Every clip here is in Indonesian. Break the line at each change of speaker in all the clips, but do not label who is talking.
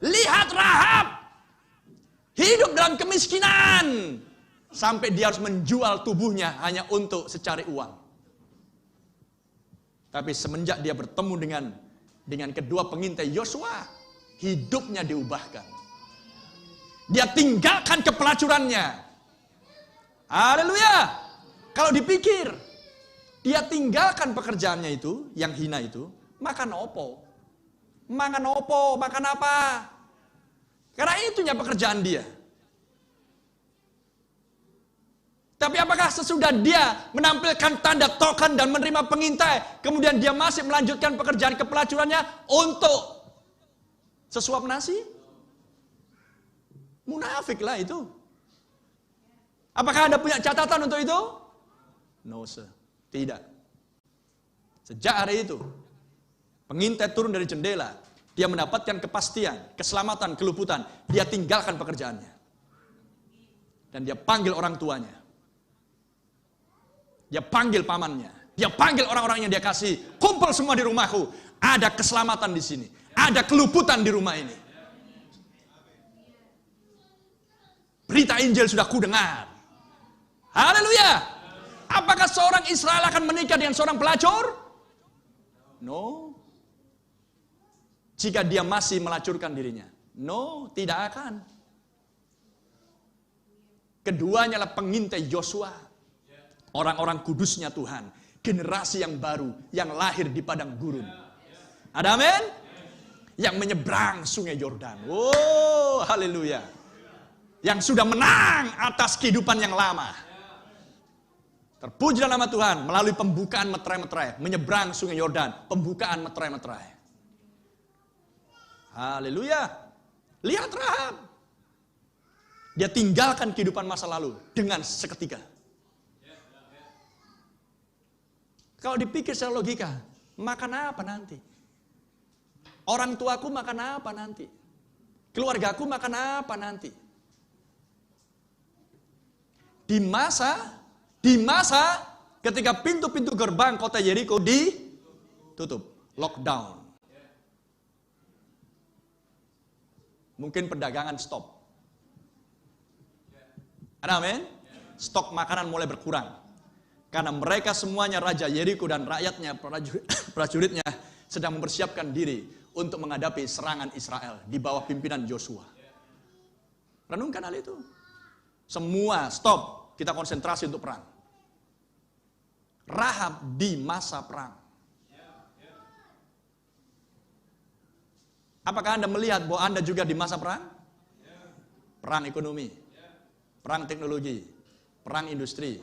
Lihat Rahab. Hidup dalam kemiskinan. Sampai dia harus menjual tubuhnya hanya untuk secari uang. Tapi semenjak dia bertemu dengan kedua pengintai Yosua, hidupnya diubahkan. Dia tinggalkan kepelacurannya. Haleluya. Kalau dipikir, dia tinggalkan pekerjaannya itu, yang hina itu, makan opo. Makan opo, makan apa? Karena itunya pekerjaan dia. Tapi apakah sesudah dia menampilkan tanda token dan menerima pengintai, kemudian dia masih melanjutkan pekerjaan kepelacurannya untuk sesuap nasi? Munafik lah itu. Apakah Anda punya catatan untuk itu? No sir, tidak. Sejak hari itu, pengintai turun dari jendela, dia mendapatkan kepastian, keselamatan, keluputan. Dia tinggalkan pekerjaannya. Dan dia panggil orang tuanya. Dia panggil pamannya. Dia panggil orang-orang yang dia kasih. Kumpul semua di rumahku. Ada keselamatan di sini. Ada keluputan di rumah ini. Berita Injil sudah kudengar. Haleluya. Apakah seorang Israel akan menikah dengan seorang pelacur? No. Jika dia masih melacurkan dirinya. No, tidak akan. Keduanya adalah pengintai Yosua. Orang-orang kudusnya Tuhan. Generasi yang baru. Yang lahir di padang gurun. Ada amin? Yang menyeberang sungai Yordan. Oh, haleluya. Yang sudah menang atas kehidupan yang lama. Terpujilah nama Tuhan. Melalui pembukaan meterai-meterai. Menyeberang sungai Yordan. Pembukaan meterai-meterai. Haleluya. Lihat Rahab. Dia tinggalkan kehidupan masa lalu. Dengan seketika. Kalau dipikir secara logika, makan apa nanti? Orang tuaku makan apa nanti? Keluargaku makan apa nanti? Di masa ketika pintu-pintu gerbang kota Yeriko ditutup, lockdown. Mungkin perdagangan stop. Ada amin? Stok makanan mulai berkurang. Karena mereka semuanya Raja Yeriko dan rakyatnya, prajuritnya sedang mempersiapkan diri untuk menghadapi serangan Israel di bawah pimpinan Yosua. Renungkan hal itu. Semua stop, kita konsentrasi untuk perang. Rahab di masa perang. Apakah Anda melihat bahwa Anda juga di masa perang? Perang ekonomi, perang teknologi, perang industri,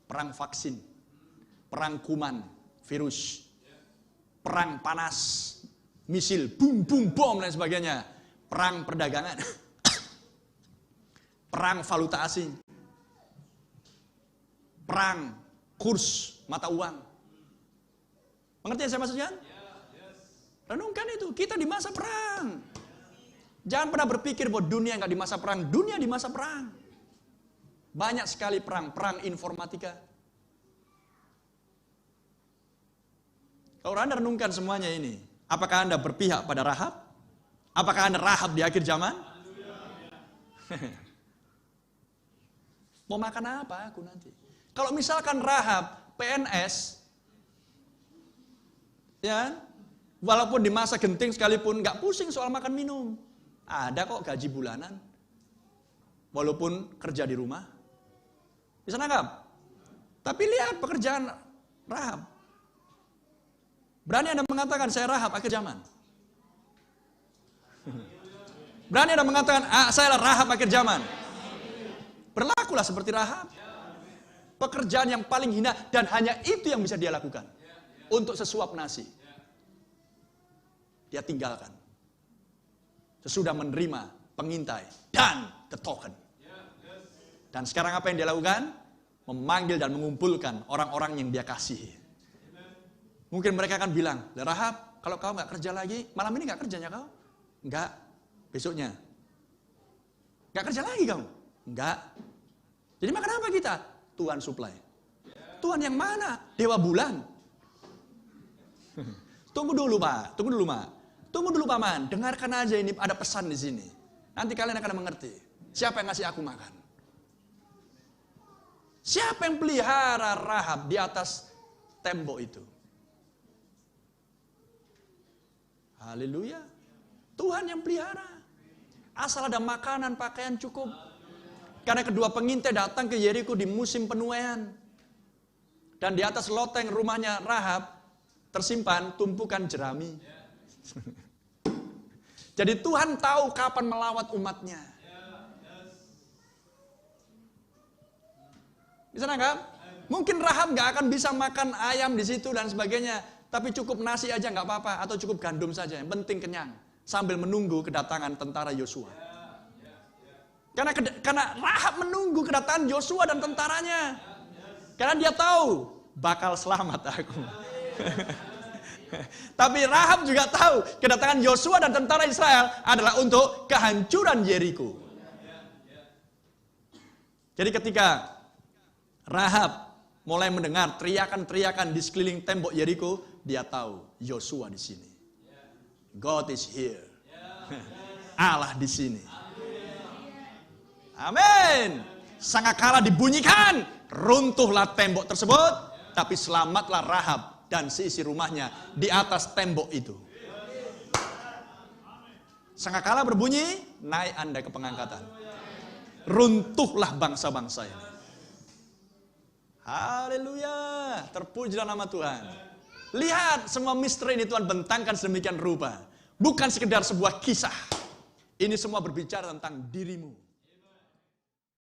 perang vaksin, perang kuman, virus, perang panas, misil, bum bum bom dan sebagainya, perang perdagangan, perang valuta asing, perang kurs mata uang. Mengerti yang saya maksudnya? Renungkan itu, kita di masa perang. Jangan pernah berpikir bahwa dunia nggak di masa perang, dunia di masa perang. Banyak sekali perang informatika. Kalau Anda renungkan semuanya ini, apakah Anda berpihak pada Rahab? Apakah Anda Rahab di akhir zaman? Mau makan apa aku nanti? Kalau misalkan Rahab PNS, ya, walaupun di masa genting sekalipun nggak pusing soal makan minum, ada kok gaji bulanan, walaupun kerja di rumah. Bisa nangkap? Tapi lihat pekerjaan Rahab. Berani Anda mengatakan saya Rahab akhir zaman? Berani Anda mengatakan saya Rahab akhir zaman? Berlakulah seperti Rahab. Pekerjaan yang paling hina dan hanya itu yang bisa dia lakukan. Untuk sesuap nasi. Dia tinggalkan. Sesudah menerima pengintai dan the token. Dan sekarang apa yang dia lakukan? Memanggil dan mengumpulkan orang-orang yang dia kasihi. Mungkin mereka akan bilang, Rahab, kalau kau nggak kerja lagi, malam ini nggak kerjanya kau? Enggak. Besoknya. Nggak kerja lagi kau? Enggak. Jadi makan apa kita? Tuhan supply. Tuhan yang mana? Dewa bulan. Tunggu dulu, Pak. Tunggu dulu paman, dengarkan aja ini ada pesan di sini. Nanti kalian akan mengerti. Siapa yang ngasih aku makan? Siapa yang pelihara Rahab di atas tembok itu? Haleluya. Tuhan yang pelihara. Asal ada makanan, pakaian cukup. Karena kedua pengintai datang ke Yeriko di musim penuaian. Dan di atas loteng rumahnya Rahab tersimpan tumpukan jerami. Jadi Tuhan tahu kapan melawat umatnya. Bisa nangkap? Mungkin Rahab gak akan bisa makan ayam di situ dan sebagainya. Tapi cukup nasi aja gak apa-apa. Atau cukup gandum saja. Yang penting kenyang. Sambil menunggu kedatangan tentara Yosua. Karena Rahab menunggu kedatangan Yosua dan tentaranya. Karena dia tahu bakal selamat aku. Tapi Rahab juga tahu kedatangan Yosua dan tentara Israel adalah untuk kehancuran Yeriko. Jadi ketika Rahab mulai mendengar teriakan-teriakan di sekeliling tembok Yeriko, dia tahu Yosua di sini. God is here. Allah di sini. Amin. Sangkakala dibunyikan, runtuhlah tembok tersebut, tapi selamatlah Rahab dan seisi rumahnya di atas tembok itu. Sangkakala berbunyi, naik Anda ke pengangkatan. Runtuhlah bangsa-bangsa ini. Haleluya, terpujilah nama Tuhan. Lihat semua misteri ini Tuhan bentangkan sedemikian rupa. Bukan sekedar sebuah kisah. Ini semua berbicara tentang dirimu.